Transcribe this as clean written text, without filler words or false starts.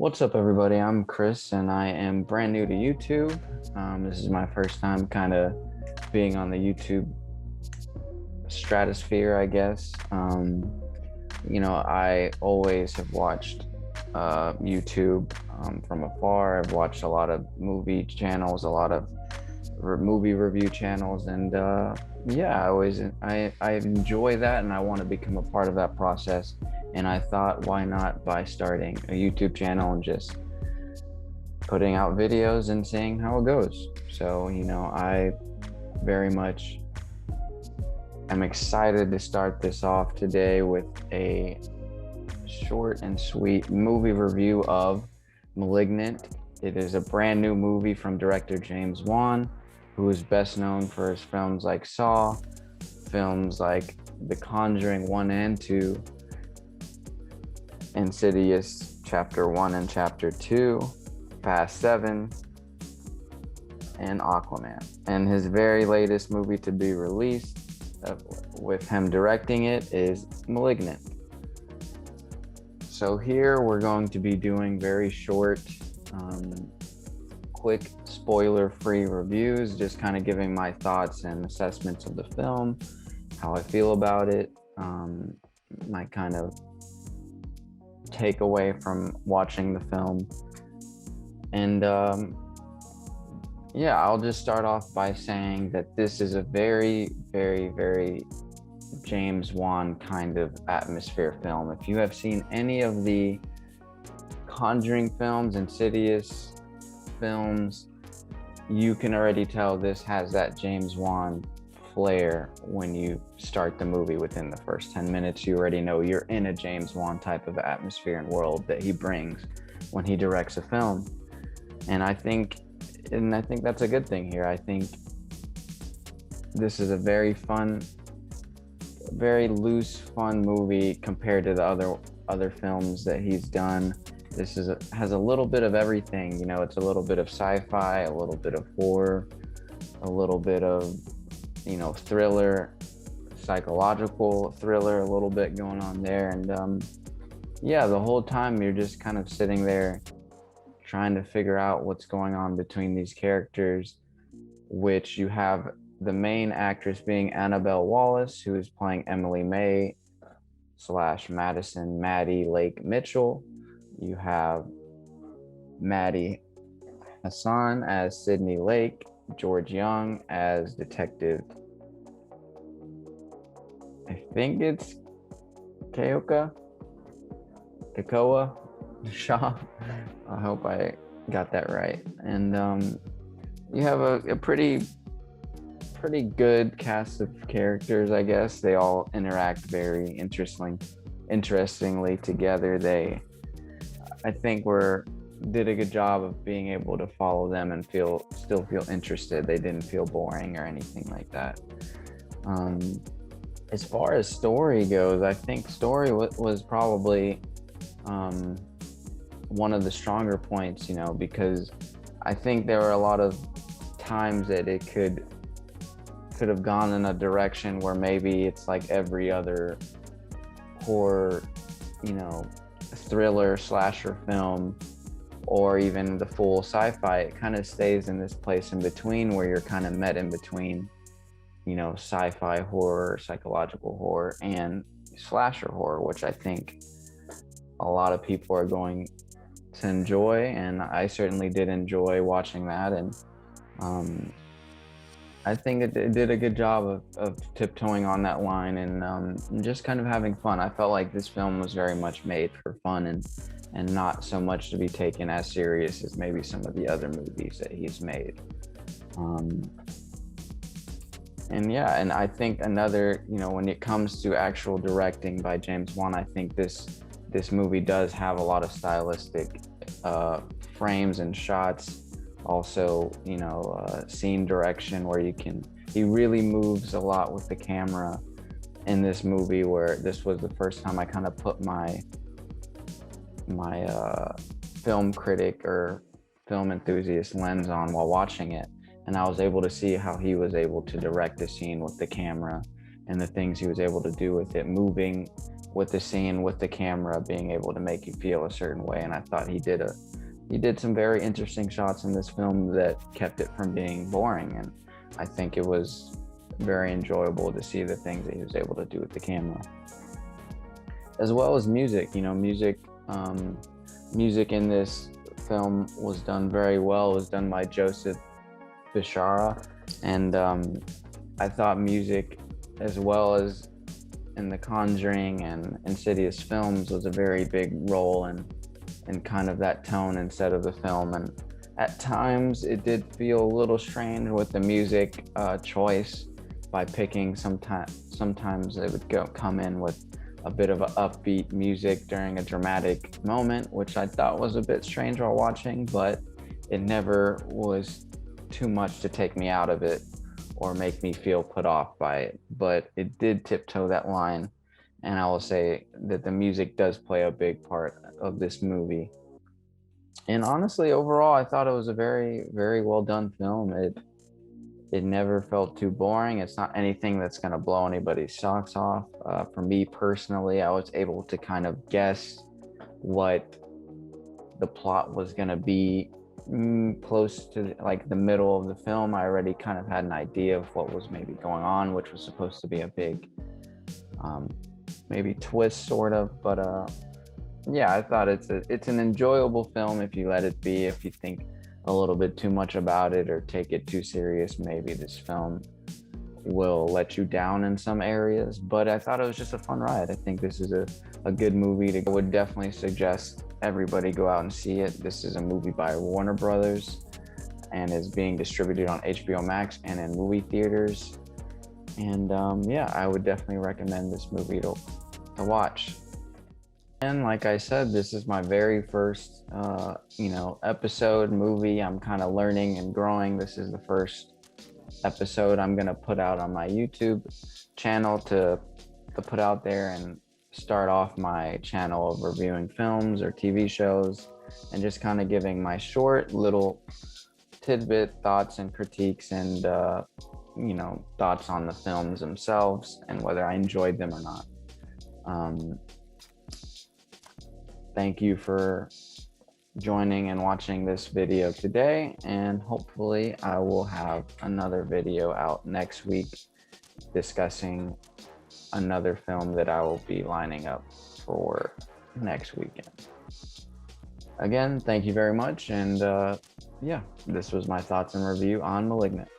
What's up, everybody? I'm Chris, and I am brand new to YouTube. This is my first time kind of being on the YouTube stratosphere, I guess. I always have watched YouTube from afar. I've watched a lot of movie channels, a lot of movie review channels, and yeah, I enjoy that, and I want to become a part of that process. And I thought, why not by starting a YouTube channel and just putting out videos and seeing how it goes. So, I very much am excited to start this off today with a short and sweet movie review of Malignant. It is a brand new movie from director James Wan, who is best known for his films like Saw, films like The Conjuring 1 and 2, Insidious Chapter 1 and Chapter 2, Fast 7, and Aquaman. And his very latest movie to be released, with him directing it, is Malignant. So here we're going to be doing very short, quick, spoiler-free reviews, just kind of giving my thoughts and assessments of the film, how I feel about it, my kind of takeaway from watching the film. And I'll just start off by saying that this is a very, very, very James Wan kind of atmosphere film. If you have seen any of the Conjuring films, Insidious films, you can already tell this has that James Wan flair. When you start the movie, within the first 10 minutes, you already know you're in a James Wan type of atmosphere and world that he brings when he directs a film. And I think that's a good thing here. I think this is a very fun, very loose, fun movie compared to the other films that he's done. This has a little bit of everything. It's a little bit of sci-fi, a little bit of horror, a little bit of thriller, psychological thriller, a little bit going on there. And the whole time you're just kind of sitting there trying to figure out what's going on between these characters, which you have the main actress being Annabelle Wallis, who is playing Emily May / Madison Maddie Lake Mitchell. You have Maddie Hassan as Sydney Lake, George Young as Detective, I think it's Kakoa Shaw. I hope I got that right. And you have a pretty good cast of characters, I guess. They all interact very interestingly together. I think did a good job of being able to follow them and still feel interested. They didn't feel boring or anything like that. As far as story goes, I think story was probably one of the stronger points, because I think there were a lot of times that it could have gone in a direction where maybe it's like every other horror, thriller slasher film, or even the full sci-fi. It kind of stays in this place in between where you're kind of met in between, sci-fi horror, psychological horror, and slasher horror, which I think a lot of people are going to enjoy, and I certainly did enjoy watching that. And I think it did a good job of tiptoeing on that line and just kind of having fun. I felt like this film was very much made for fun and not so much to be taken as serious as maybe some of the other movies that he's made. And I think another, when it comes to actual directing by James Wan, I think this movie does have a lot of stylistic frames and shots. Also, scene direction, where he really moves a lot with the camera in this movie, where this was the first time I kind of put my film critic or film enthusiast lens on while watching it. And I was able to see how he was able to direct the scene with the camera and the things he was able to do with it, moving with the scene, with the camera being able to make you feel a certain way. And I thought he did some very interesting shots in this film that kept it from being boring. And I think it was very enjoyable to see the things that he was able to do with the camera, as well as music. Music in this film was done very well. It was done by Joseph Bishara, and I thought music, as well as in The Conjuring and Insidious films, was a very big role in kind of that tone and set of the film. And at times it did feel a little strange with the music choice, by picking sometimes they would come in with a bit of a upbeat music during a dramatic moment, which I thought was a bit strange while watching, but it never was too much to take me out of it or make me feel put off by it. But it did tiptoe that line, and I will say that the music does play a big part of this movie. And honestly, overall, I thought it was a very, very well done film. It never felt too boring. It's not anything that's going to blow anybody's socks off. For me personally, I was able to kind of guess what the plot was going to be close to like the middle of the film. I already kind of had an idea of what was maybe going on, which was supposed to be a big maybe twist sort of. But yeah, I thought it's an enjoyable film if you let it be. If you think a little bit too much about it or take it too serious, maybe this film will let you down in some areas. But I thought it was just a fun ride. I think this is a good movie I would definitely suggest everybody go out and see it. This is a movie by Warner Brothers and is being distributed on HBO Max and in movie theaters. And yeah, I would definitely recommend this movie to watch. And like I said, this is my very first, episode movie. I'm kind of learning and growing. This is the first episode I'm going to put out on my YouTube channel to put out there and start off my channel of reviewing films or TV shows and just kind of giving my short little tidbit thoughts and critiques and, thoughts on the films themselves and whether I enjoyed them or not. Thank you for joining and watching this video today, and hopefully I will have another video out next week discussing another film that I will be lining up for next weekend. Again, thank you very much, and yeah, this was my thoughts and review on Malignant.